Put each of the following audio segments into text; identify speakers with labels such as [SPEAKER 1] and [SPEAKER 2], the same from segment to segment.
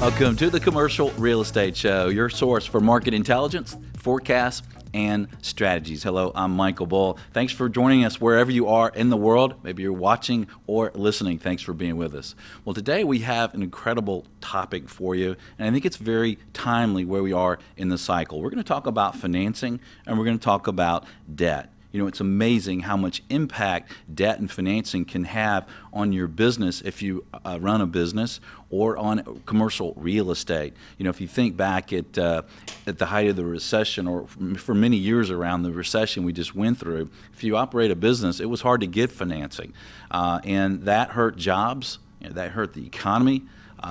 [SPEAKER 1] Welcome to the Commercial Real Estate Show, your source for market intelligence, forecasts, and strategies. Hello, I'm Michael Bull. Thanks for joining us wherever you are in the world. Maybe you're watching or listening. Thanks for being with us. Well, today we have an incredible topic for you, and I think it's very timely where we are in the cycle. We're going to talk about financing, and we're going to talk about debt. You know, it's amazing how much impact debt and financing can have on your business if you run a business or on commercial real estate. You know, if you think back at the height of the recession, or for many years around the recession we just went through, if you operate a business, it was hard to get financing. And that hurt jobs, that hurt the economy,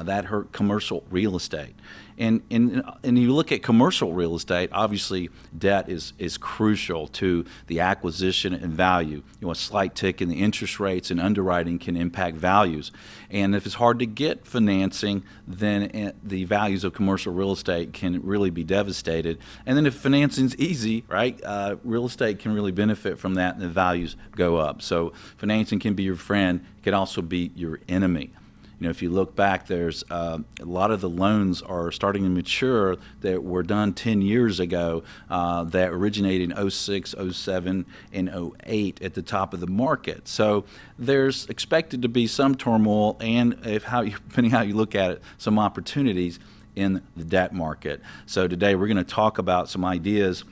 [SPEAKER 1] that hurt commercial real estate. And you look at commercial real estate, obviously debt is crucial to the acquisition and value. You know, a slight tick in the interest rates and underwriting can impact values. And if it's hard to get financing, then the values of commercial real estate can really be devastated. And then if financing's easy, right, real estate can really benefit from that and the values go up. So financing can be your friend, it can also be your enemy. You know, if you look back, there's a lot of the loans are starting to mature that were done 10 years ago that originated in 06, 07, and 08 at the top of the market. So there's expected to be some turmoil and, depending how you look at it, some opportunities in the debt market. So today we're going to talk about some ideas.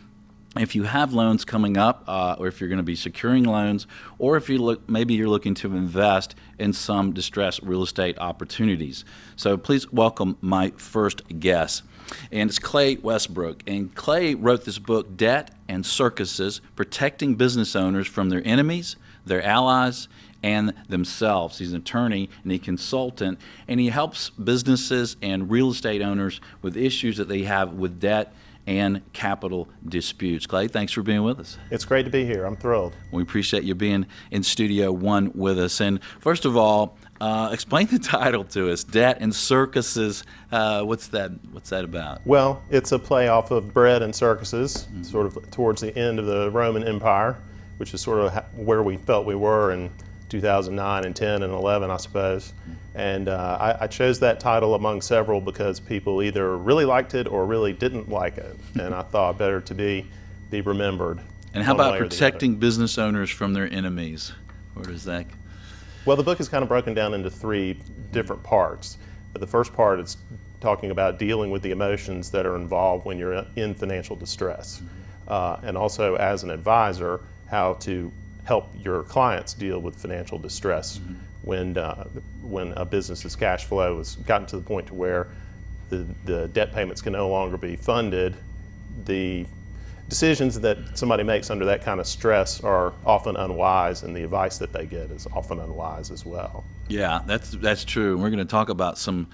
[SPEAKER 1] If you have loans coming up, or if you're going to be securing loans, or if maybe you're looking to invest in some distressed real estate opportunities. So please welcome my first guest. And it's Clay Westbrook. And Clay wrote this book, Debt and Circuses, Protecting Business Owners from Their Enemies, Their Allies, and themselves. He's an attorney and a consultant, and he helps businesses and real estate owners with issues that they have with debt and capital disputes. Clay, thanks for being with us.
[SPEAKER 2] It's great to be here. I'm thrilled.
[SPEAKER 1] We appreciate you being in Studio One with us. And first of all, explain the title to us, Debt and Circuses. What's that about?
[SPEAKER 2] Well, it's a play off of Bread and Circuses, sort of towards the end of the Roman Empire, which is sort of where we felt we were in 2009 and 10 and 11, I suppose. And I chose that title among several because people either really liked it or really didn't like it. And I thought better to be remembered.
[SPEAKER 1] And how about protecting business owners from their enemies? Where does that?
[SPEAKER 2] Well, the book is kind of broken down into three different parts. But the first part is talking about dealing with the emotions that are involved when you're in financial distress. And also as an advisor, how to help your clients deal with financial distress when a business's cash flow has gotten to the point to where the debt payments can no longer be funded. The decisions that somebody makes under that kind of stress are often unwise, and the advice that they get is often unwise as well.
[SPEAKER 1] Yeah, that's true. And we're going to talk about some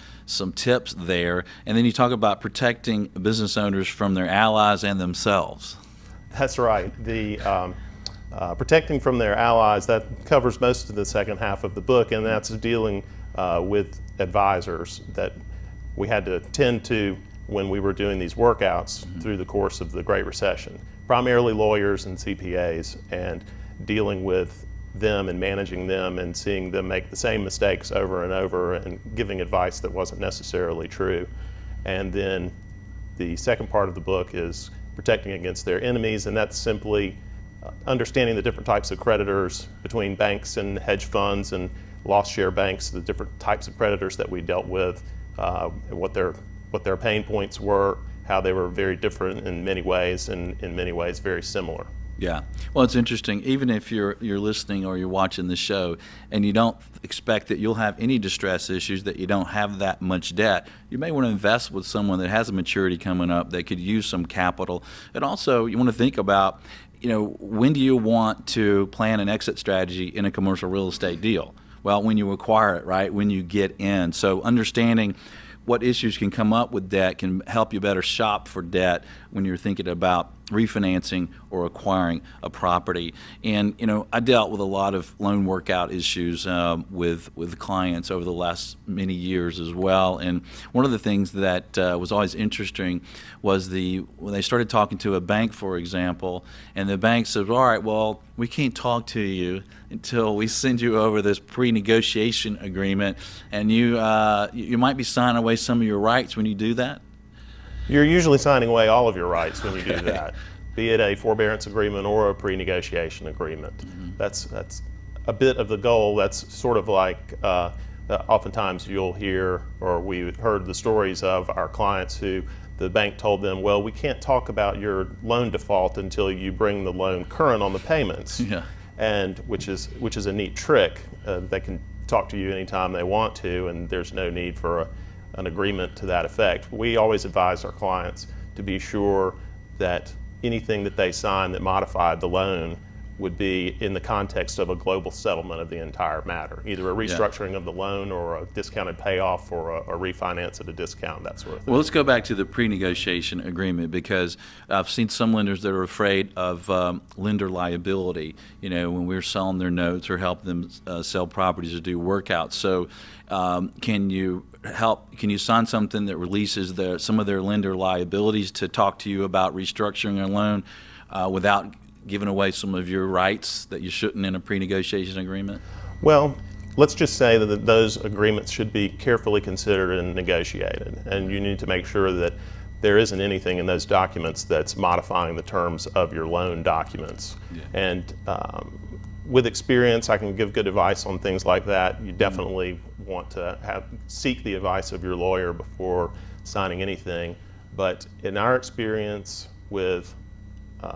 [SPEAKER 1] tips there, and then you talk about protecting business owners from their allies and themselves.
[SPEAKER 2] That's right. The protecting from their allies, that covers most of the second half of the book, and that's dealing with advisors that we had to tend to when we were doing these workouts through the course of the Great Recession. Primarily lawyers and CPAs, and dealing with them and managing them and seeing them make the same mistakes over and over and giving advice that wasn't necessarily true. And then the second part of the book is protecting against their enemies, and that's simply understanding the different types of creditors between banks and hedge funds and loss share banks, the different types of creditors that we dealt with, what their pain points were, how they were very different in many ways, and in many ways very similar.
[SPEAKER 1] Yeah. Well, it's interesting. Even if you're listening or you're watching the show and you don't expect that you'll have any distress issues, that you don't have that much debt, you may want to invest with someone that has a maturity coming up that could use some capital. And also, you want to think about, when do you want to plan an exit strategy in a commercial real estate deal? Well, when you acquire it, right? When you get in. So understanding what issues can come up with debt can help you better shop for debt when you're thinking about refinancing or acquiring a property. And I dealt with a lot of loan workout issues with clients over the last many years as well. And one of the things that was always interesting was when they started talking to a bank, for example, and the bank said, all right, well, we can't talk to you until we send you over this pre-negotiation agreement, and you might be signing away some of your rights when you do that.
[SPEAKER 2] You're usually signing away all of your rights when you do that, be it a forbearance agreement or a pre-negotiation agreement. That's a bit of the goal. That's sort of like oftentimes you'll hear, or we've heard the stories of our clients who the bank told them, well, we can't talk about your loan default until you bring the loan current on the payments.
[SPEAKER 1] Yeah.
[SPEAKER 2] And which is a neat trick. They can talk to you anytime they want to, and there's no need for an agreement to that effect. We always advise our clients to be sure that anything that they sign that modified the loan would be in the context of a global settlement of the entire matter, either a restructuring of the loan or a discounted payoff or a refinance at a discount, that sort of thing.
[SPEAKER 1] Well, let's go back to the pre-negotiation agreement, because I've seen some lenders that are afraid of lender liability, when we're selling their notes or helping them sell properties or do workouts. So can you sign something that releases some of their lender liabilities to talk to you about restructuring a loan without giving away some of your rights that you shouldn't in a pre-negotiation agreement?
[SPEAKER 2] Well, let's just say that those agreements should be carefully considered and negotiated, and you need to make sure that there isn't anything in those documents that's modifying the terms of your loan documents. Yeah. And with experience, I can give good advice on things like that. You definitely want to seek the advice of your lawyer before signing anything. But in our experience with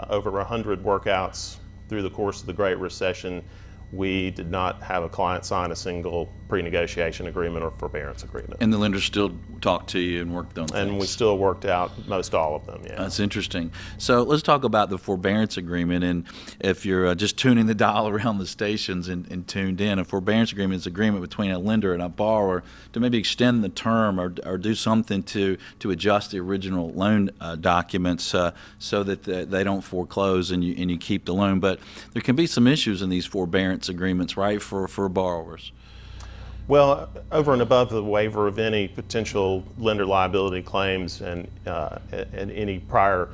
[SPEAKER 2] over 100 workouts through the course of the Great Recession, we did not have a client sign a single pre-negotiation agreement or forbearance agreement.
[SPEAKER 1] And the lenders still talked to you and worked on things?
[SPEAKER 2] And we still worked out most all of them, yeah.
[SPEAKER 1] That's interesting. So let's talk about the forbearance agreement. And if you're just tuning the dial around the stations and tuned in, a forbearance agreement is an agreement between a lender and a borrower to maybe extend the term or do something to adjust the original loan documents so that they don't foreclose and you keep the loan. But there can be some issues in these forbearance agreements, right, for borrowers?
[SPEAKER 2] Well, over and above the waiver of any potential lender liability claims and any prior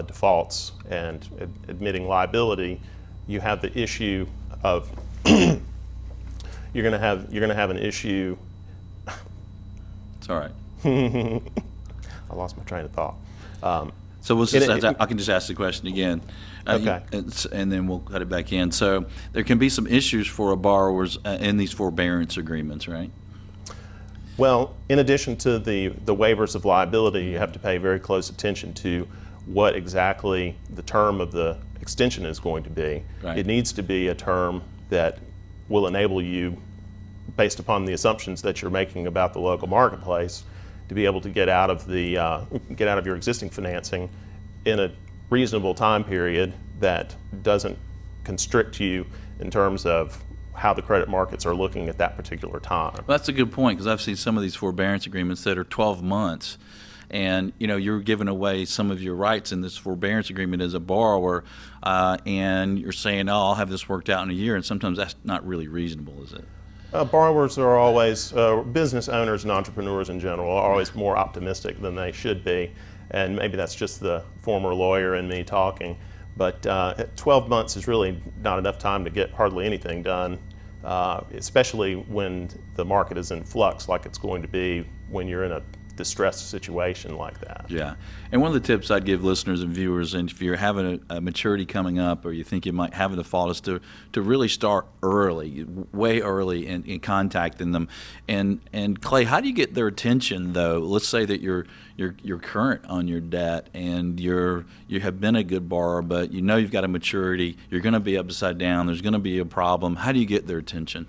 [SPEAKER 2] defaults and admitting liability, you have the issue of you're going to have an issue.
[SPEAKER 1] It's all right.
[SPEAKER 2] I lost my train of thought.
[SPEAKER 1] So I can just ask the question again.
[SPEAKER 2] Okay.
[SPEAKER 1] And then we'll cut it back in. So there can be some issues for borrowers in these forbearance agreements, right?
[SPEAKER 2] Well, in addition to the waivers of liability, you have to pay very close attention to what exactly the term of the extension is going to be.
[SPEAKER 1] Right.
[SPEAKER 2] It needs to be a term that will enable you, based upon the assumptions that you're making about the local marketplace, to be able to get out of your existing financing in a reasonable time period that doesn't constrict you in terms of how the credit markets are looking at that particular time.
[SPEAKER 1] Well, that's a good point, because I've seen some of these forbearance agreements that are 12 months, and you're giving away some of your rights in this forbearance agreement as a borrower, and you're saying, oh, I'll have this worked out in a year, and sometimes that's not really reasonable, is it?
[SPEAKER 2] Borrowers are always, business owners and entrepreneurs in general are always more optimistic than they should be. And maybe that's just the former lawyer in me talking. But 12 months is really not enough time to get hardly anything done, especially when the market is in flux like it's going to be when you're in a distressed situation like that.
[SPEAKER 1] Yeah. And one of the tips I'd give listeners and viewers, and if you're having a maturity coming up or you think you might have a default, is to really start early, way early in contacting them. And Clay, how do you get their attention though? Let's say that you're current on your debt and you have been a good borrower, but you've got a maturity, you're going to be upside down, there's going to be a problem. How do you get their attention?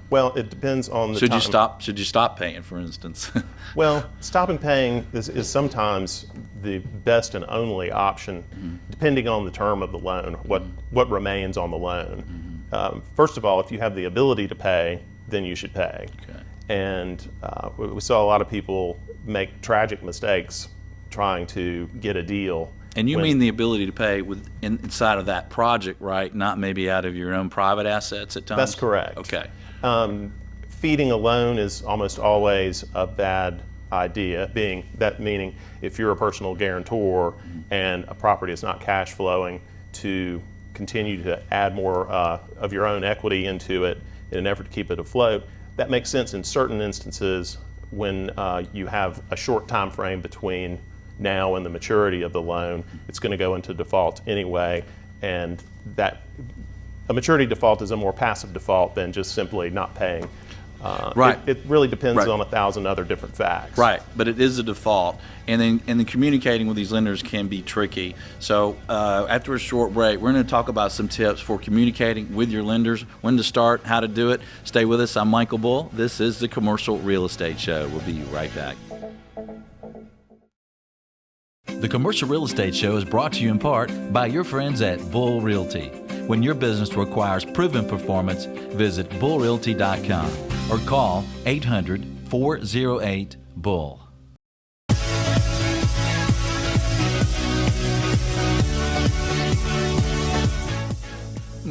[SPEAKER 2] Well, it depends on the time.
[SPEAKER 1] Should you stop paying, for instance?
[SPEAKER 2] Well, stopping paying is sometimes the best and only option, depending on the term of the loan, what remains on the loan. First of all, if you have the ability to pay, then you should pay.
[SPEAKER 1] Okay.
[SPEAKER 2] And we saw a lot of people make tragic mistakes trying to get a deal.
[SPEAKER 1] And you mean the ability to pay inside of that project, right? Not maybe out of your own private assets at times?
[SPEAKER 2] That's correct.
[SPEAKER 1] Okay.
[SPEAKER 2] Feeding a loan is almost always a bad idea, meaning if you're a personal guarantor and a property is not cash flowing, to continue to add more of your own equity into it in an effort to keep it afloat. That makes sense in certain instances when you have a short time frame between now and the maturity of the loan. It's going to go into default anyway, and that a maturity default is a more passive default than just simply not paying.
[SPEAKER 1] Right.
[SPEAKER 2] It really depends on 1,000 other different facts.
[SPEAKER 1] Right, but it is a default, and then communicating with these lenders can be tricky. So after a short break, we're going to talk about some tips for communicating with your lenders, when to start, how to do it. Stay with us. I'm Michael Bull. This is the Commercial Real Estate Show. We'll be right back. The Commercial Real Estate Show is brought to you in part by your friends at Bull Realty. When your business requires proven performance, visit bullrealty.com or call 800-408-BULL.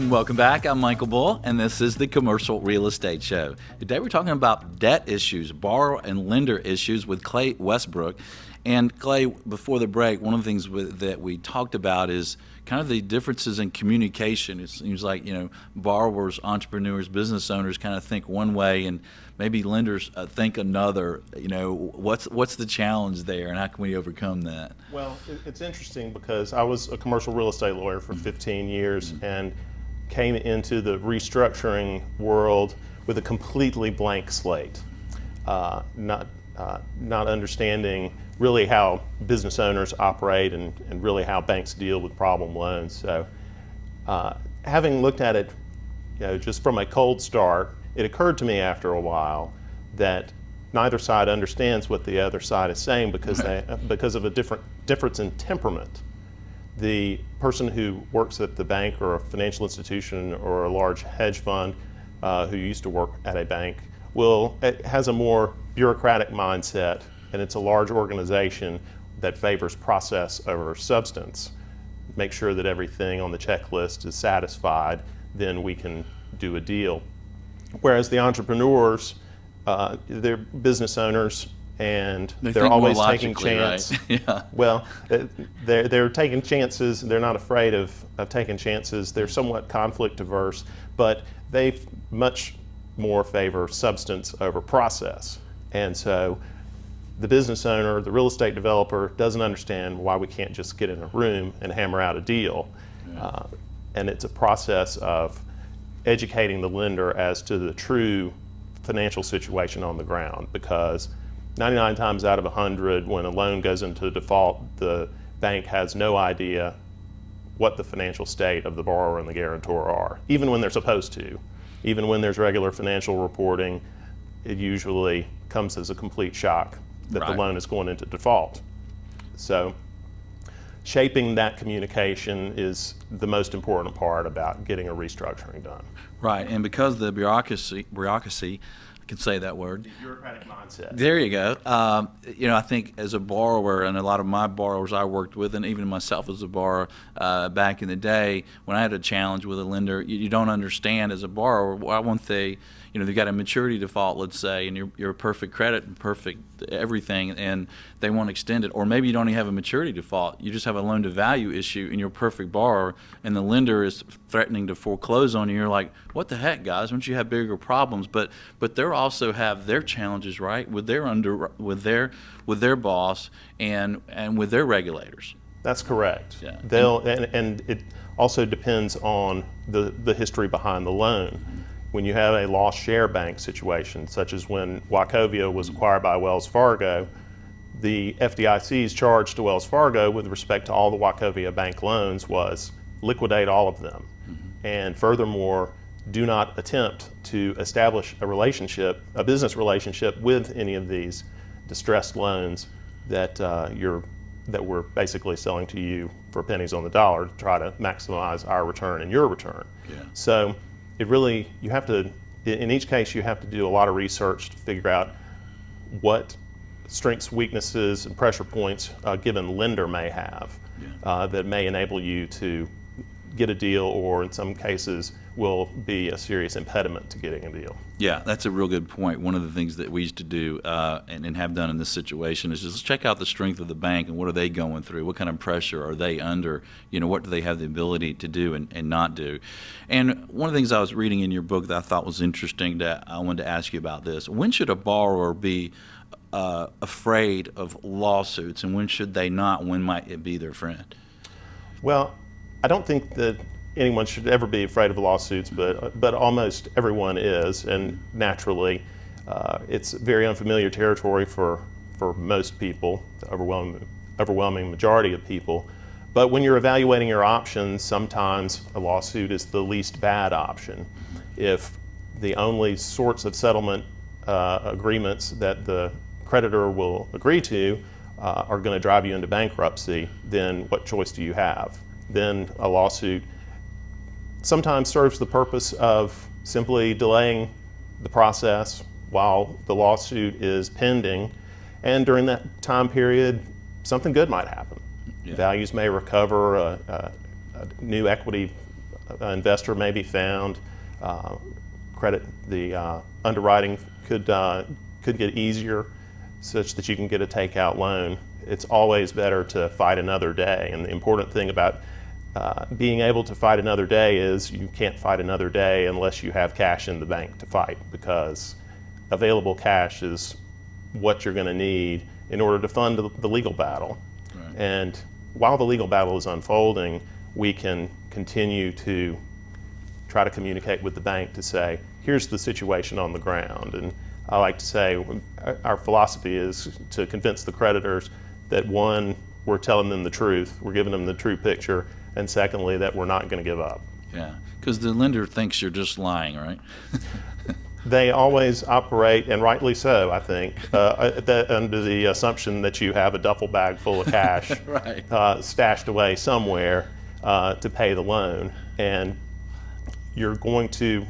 [SPEAKER 1] Welcome back. I'm Michael Bull, and this is the Commercial Real Estate Show. Today we're talking about debt issues, borrower and lender issues with Clay Westbrook. And Clay, before the break, one of the things that we talked about is kind of the differences in communication. It seems like, borrowers, entrepreneurs, business owners kind of think one way, and maybe lenders think another. What's the challenge there, and how can we overcome that?
[SPEAKER 2] Well, it's interesting because I was a commercial real estate lawyer for 15 years and came into the restructuring world with a completely blank slate, not understanding really how business owners operate and really how banks deal with problem loans. So having looked at it just from a cold start, it occurred to me after a while that neither side understands what the other side is saying because of a difference in temperament. The person who works at the bank or a financial institution or a large hedge fund who used to work at a bank has a more bureaucratic mindset, and it's a large organization that favors process over substance. Make sure that everything on the checklist is satisfied, then we can do a deal. Whereas the entrepreneurs, they're business owners, and they're always taking chance.
[SPEAKER 1] Right? Yeah.
[SPEAKER 2] Well, they're taking chances. They're not afraid of taking chances. They're somewhat conflict averse, but they much more favor substance over process. And so the business owner, the real estate developer, doesn't understand why we can't just get in a room and hammer out a deal. Yeah. And it's a process of educating the lender as to the true financial situation on the ground, because 99 times out of 100, when a loan goes into default, the bank has no idea what the financial state of the borrower and the guarantor are, even when they're supposed to. Even when there's regular financial reporting, it usually comes as a complete shock that the loan is going into default. So shaping that communication is the most important part about getting a restructuring done.
[SPEAKER 1] Right, and because the bureaucracy, I can say that word.
[SPEAKER 2] The bureaucratic mindset.
[SPEAKER 1] There you go. I think as a borrower, and a lot of my borrowers I worked with, and even myself as a borrower back in the day, when I had a challenge with a lender, you don't understand as a borrower why won't they, they've got a maturity default, let's say, and you're perfect credit and perfect everything, and they won't extend it. Or maybe you don't even have a maturity default. You just have a loan to value issue, and you're a perfect borrower, and the lender is threatening to foreclose on you. You're like, what the heck, guys? Don't you have bigger problems? But they also have their challenges, right, with their boss and with their regulators.
[SPEAKER 2] That's correct.
[SPEAKER 1] Yeah.
[SPEAKER 2] And it also depends on the history behind the loan. Mm-hmm. When you have a lost share bank situation, such as when Wachovia was acquired by Wells Fargo, the FDIC's charge to Wells Fargo with respect to all the Wachovia bank loans was liquidate all of them. Mm-hmm. And furthermore, do not attempt to establish a business relationship with any of these distressed loans that we're basically selling to you for pennies on the dollar to try to maximize our return and your return.
[SPEAKER 1] Yeah.
[SPEAKER 2] So in each case, you have to do a lot of research to figure out what strengths, weaknesses, and pressure points a given lender may have that may enable you to get a deal, or in some cases will be a serious impediment to getting a deal.
[SPEAKER 1] Yeah, that's a real good point. One of the things that we used to do and have done in this situation is just check out the strength of the bank and what are they going through, what kind of pressure are they under, what do they have the ability to do and not do. And one of the things I was reading in your book that I thought was interesting that I wanted to ask you about this. When should a borrower be afraid of lawsuits, and when should they not? When might it be their friend?
[SPEAKER 2] Well, I don't think that anyone should ever be afraid of lawsuits, but almost everyone is, and naturally, it's very unfamiliar territory for most people, the overwhelming majority of people. But when you're evaluating your options, sometimes a lawsuit is the least bad option. If the only sorts of settlement agreements that the creditor will agree to are going to drive you into bankruptcy, then what choice do you have? Then a lawsuit sometimes serves the purpose of simply delaying the process while the lawsuit is pending, and during that time period, something good might happen. Yeah. Values may recover, a new equity investor may be found, the underwriting could get easier such that you can get a takeout loan. It's always better to fight another day, and the important thing about being able to fight another day is you can't fight another day unless you have cash in the bank to fight, because available cash is what you're going to need in order to fund the legal battle. Right. And while the legal battle is unfolding, we can continue to try to communicate with the bank to say, here's the situation on the ground. And I like to say our philosophy is to convince the creditors that, one, we're telling them the truth, we're giving them the true picture, and secondly, that we're not going to give up.
[SPEAKER 1] Yeah, because the lender thinks you're just lying, right?
[SPEAKER 2] They always operate, and rightly so, I think, under the assumption that you have a duffel bag full of cash right. Stashed away somewhere to pay the loan. And you're going to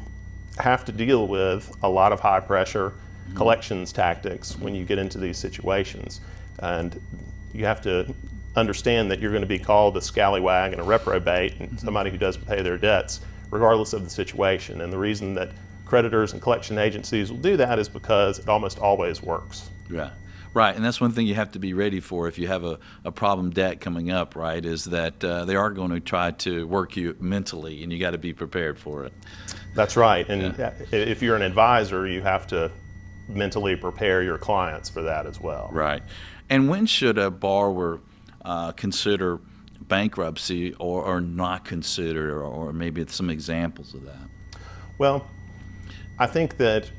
[SPEAKER 2] have to deal with a lot of high pressure collections tactics when you get into these situations. And you have to understand that you're going to be called a scallywag and a reprobate and somebody who doesn't pay their debts, regardless of the situation. And the reason that creditors and collection agencies will do that is because it almost always works.
[SPEAKER 1] Yeah, right. And that's one thing you have to be ready for if you have a problem debt coming up, right, is that they are going to try to work you mentally, and you got to be prepared for it.
[SPEAKER 2] That's right. And if you're an advisor, you have to mentally prepare your clients for that as well.
[SPEAKER 1] Right. And when should a borrower consider bankruptcy or not consider, or maybe some examples of that?
[SPEAKER 2] Well, I think that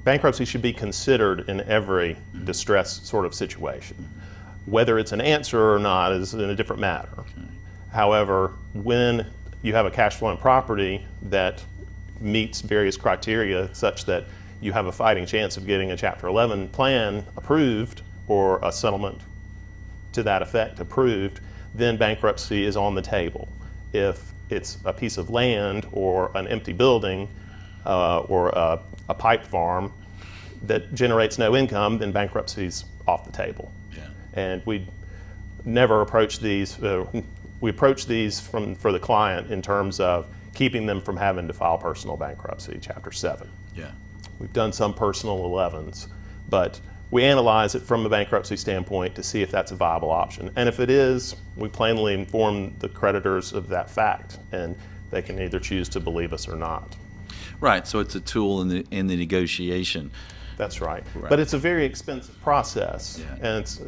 [SPEAKER 2] bankruptcy should be considered in every distress sort of situation. Whether it's an answer or not is a different matter. Okay. However, when you have a cash flowing property that meets various criteria such that you have a fighting chance of getting a Chapter 11 plan approved or a settlement to that effect approved, then bankruptcy is on the table. If it's a piece of land or an empty building or a pipe farm that generates no income, then bankruptcy's off the table. Yeah. And we never approach these, we approach these for the client in terms of keeping them from having to file personal bankruptcy, Chapter 7.
[SPEAKER 1] Yeah.
[SPEAKER 2] We've done some personal 11s, but we analyze it from a bankruptcy standpoint to see if that's a viable option. And if it is, we plainly inform the creditors of that fact, and they can either choose to believe us or not.
[SPEAKER 1] Right, so it's a tool in the negotiation.
[SPEAKER 2] That's right. But it's a very expensive process, and it's,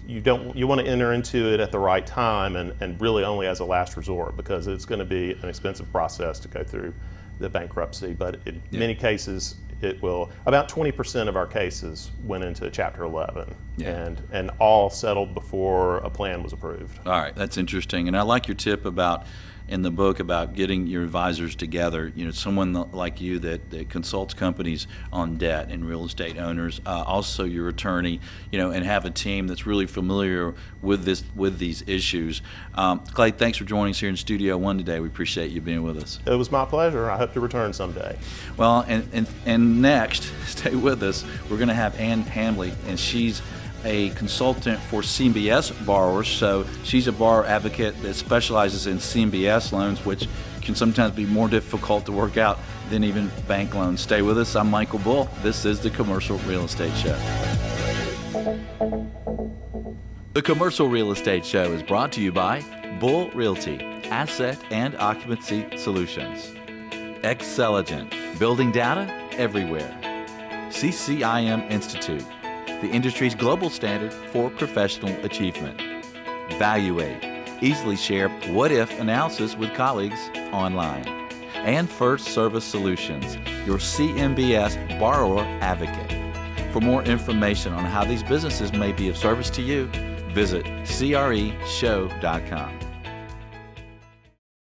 [SPEAKER 2] you want to enter into it at the right time and really only as a last resort, because it's going to be an expensive process to go through the bankruptcy. But in many cases, it will. About 20% of our cases went into Chapter 11, and all settled before a plan was approved.
[SPEAKER 1] All right, that's interesting. And I like your tip about in the book about getting your advisors together. Someone like you that consults companies on debt and real estate owners, also your attorney, and have a team that's really familiar with these issues. Clay, thanks for joining us here in Studio One today. We appreciate you being with us.
[SPEAKER 2] It was my pleasure. I hope to return someday.
[SPEAKER 1] Well, and next, stay with us. We're going to have Ann Hamley, and she's a consultant for CMBS borrowers. So she's a borrower advocate that specializes in CMBS loans, which can sometimes be more difficult to work out than even bank loans. Stay with us. I'm Michael Bull. This is the Commercial Real Estate Show. The Commercial Real Estate Show is brought to you by Bull Realty, Asset and Occupancy Solutions. Xceligent, building data everywhere. CCIM Institute, the industry's global standard for professional achievement. Valuate, easily share what-if analysis with colleagues online. And First Service Solutions, your CMBS borrower advocate. For more information on how these businesses may be of service to you, visit creshow.com.